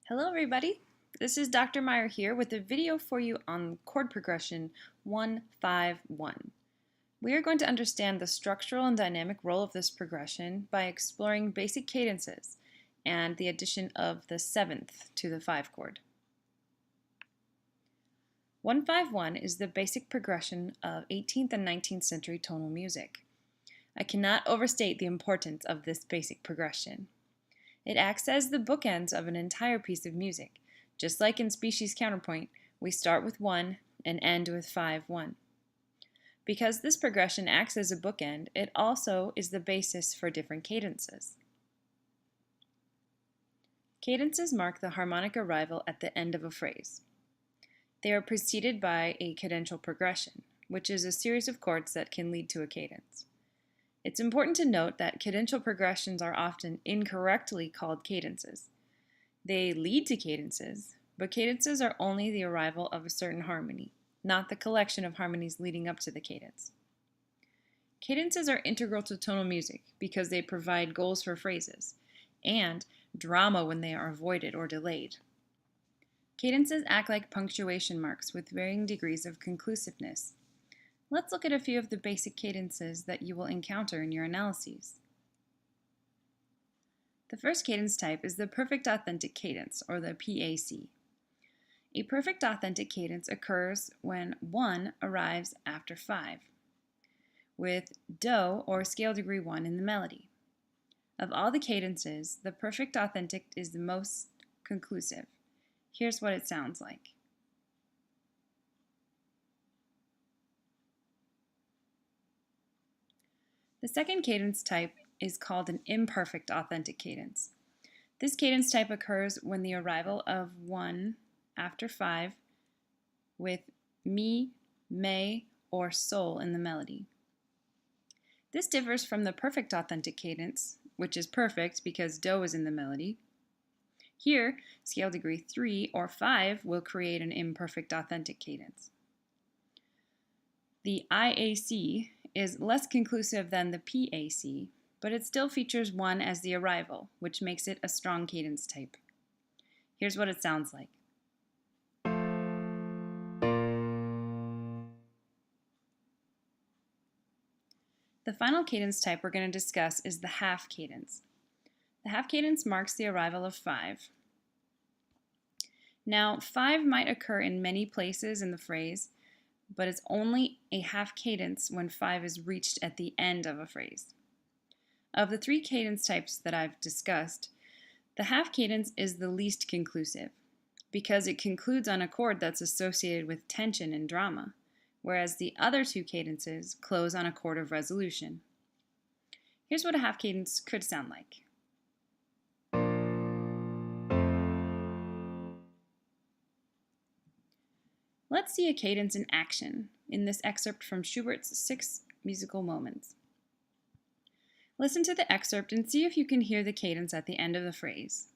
Hello everybody, this is Dr. Meyer here with a video for you on chord progression 1-5-1. We are going to understand the structural and dynamic role of this progression by exploring basic cadences and the addition of the 7th to the 5 chord. 1-5-1 is the basic progression of 18th and 19th century tonal music. I cannot overstate the importance of this basic progression. It acts as the bookends of an entire piece of music. Just like in species counterpoint, we start with 1 and end with 5-1. Because this progression acts as a bookend, it also is the basis for different cadences. Cadences mark the harmonic arrival at the end of a phrase. They are preceded by a cadential progression, which is a series of chords that can lead to a cadence. It's important to note that cadential progressions are often incorrectly called cadences. They lead to cadences, but cadences are only the arrival of a certain harmony, not the collection of harmonies leading up to the cadence. Cadences are integral to tonal music because they provide goals for phrases, and drama when they are avoided or delayed. Cadences act like punctuation marks with varying degrees of conclusiveness. Let's look at a few of the basic cadences that you will encounter in your analyses. The first cadence type is the perfect authentic cadence, or the PAC. A perfect authentic cadence occurs when 1 arrives after 5, with do or scale degree 1 in the melody. Of all the cadences, the perfect authentic is the most conclusive. Here's what it sounds like. The second cadence type is called an imperfect authentic cadence. This cadence type occurs when the arrival of 1 after 5 with mi, may, or sol in the melody. This differs from the perfect authentic cadence, which is perfect because do is in the melody. Here, scale degree 3 or 5 will create an imperfect authentic cadence. The IAC is less conclusive than the PAC, but it still features 1 as the arrival, which makes it a strong cadence type. Here's what it sounds like. The final cadence type we're going to discuss is the half cadence. The half cadence marks the arrival of 5. Now, 5 might occur in many places in the phrase, but it's only a half cadence when 5 is reached at the end of a phrase. Of the 3 cadence types that I've discussed, the half cadence is the least conclusive because it concludes on a chord that's associated with tension and drama, whereas the other 2 cadences close on a chord of resolution. Here's what a half cadence could sound like. Let's see a cadence in action in this excerpt from Schubert's 6 musical moments. Listen to the excerpt and see if you can hear the cadence at the end of the phrase.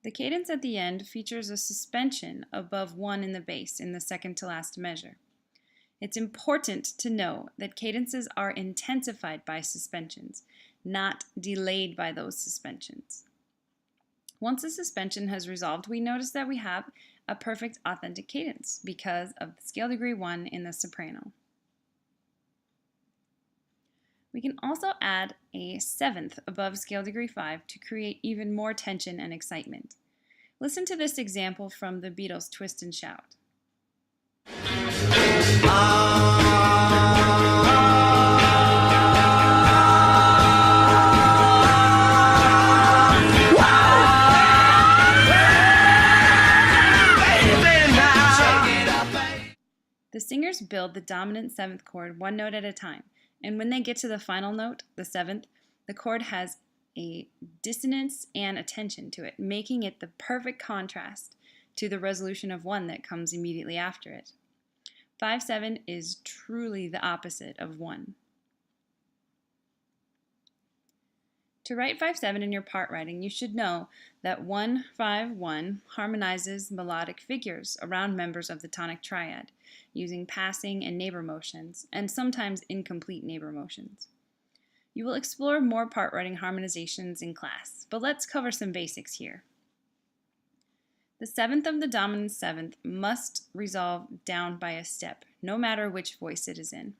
The cadence at the end features a suspension above 1 in the bass in the second to last measure. It's important to know that cadences are intensified by suspensions, not delayed by those suspensions. Once the suspension has resolved, we notice that we have a perfect authentic cadence because of the scale degree 1 in the soprano. We can also add a 7th above scale degree 5 to create even more tension and excitement. Listen to this example from the Beatles' Twist and Shout. The singers build the dominant 7th chord one note at a time, and when they get to the final note, the 7th, the chord has a dissonance and a tension to it, making it the perfect contrast to the resolution of 1 that comes immediately after it. 5/7 is truly the opposite of 1. To write 5/7 in your part writing, you should know that 1/5/1 harmonizes melodic figures around members of the tonic triad, using passing and neighbor motions, and sometimes incomplete neighbor motions. You will explore more part writing harmonizations in class, but let's cover some basics here. The 7th of the dominant 7th must resolve down by a step, no matter which voice it is in.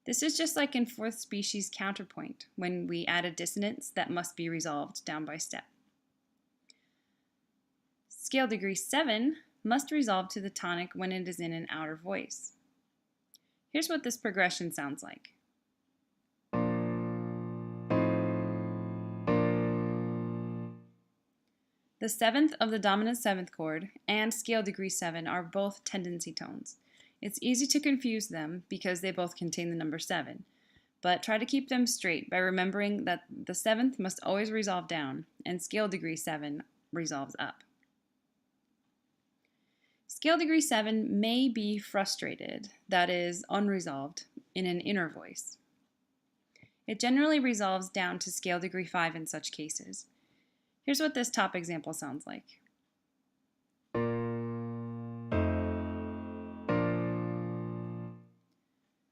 This is just like in 4th species counterpoint, when we add a dissonance that must be resolved down by step. Scale degree 7 must resolve to the tonic when it is in an outer voice. Here's what this progression sounds like. The 7th of the dominant 7th chord and scale degree 7 are both tendency tones. It's easy to confuse them because they both contain the number 7, but try to keep them straight by remembering that the 7th must always resolve down and scale degree 7 resolves up. Scale degree 7 may be frustrated, that is, unresolved, in an inner voice. It generally resolves down to scale degree 5 in such cases. Here's what this top example sounds like.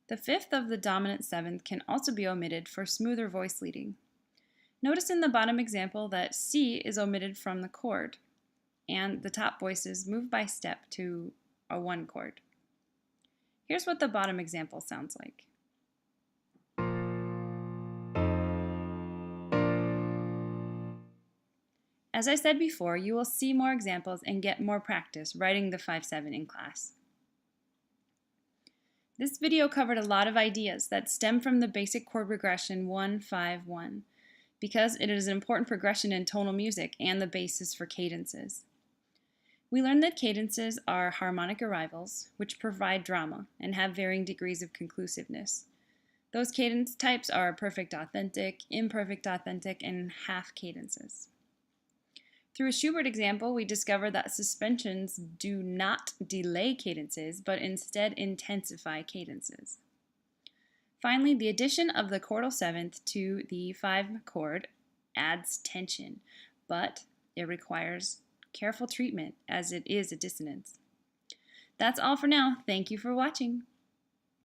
The 5th of the dominant 7th can also be omitted for smoother voice leading. Notice in the bottom example that C is omitted from the chord, and the top voices move by step to a 1 chord. Here's what the bottom example sounds like. As I said before, you will see more examples and get more practice writing the 5/7 in class. This video covered a lot of ideas that stem from the basic chord progression 1/5/1 because it is an important progression in tonal music and the basis for cadences. We learned that cadences are harmonic arrivals, which provide drama and have varying degrees of conclusiveness. Those cadence types are perfect authentic, imperfect authentic, and half cadences. Through a Schubert example, we discovered that suspensions do not delay cadences, but instead intensify cadences. Finally, the addition of the chordal 7th to the 5 chord adds tension, but it requires careful treatment as it is a dissonance. That's all for now. Thank you for watching.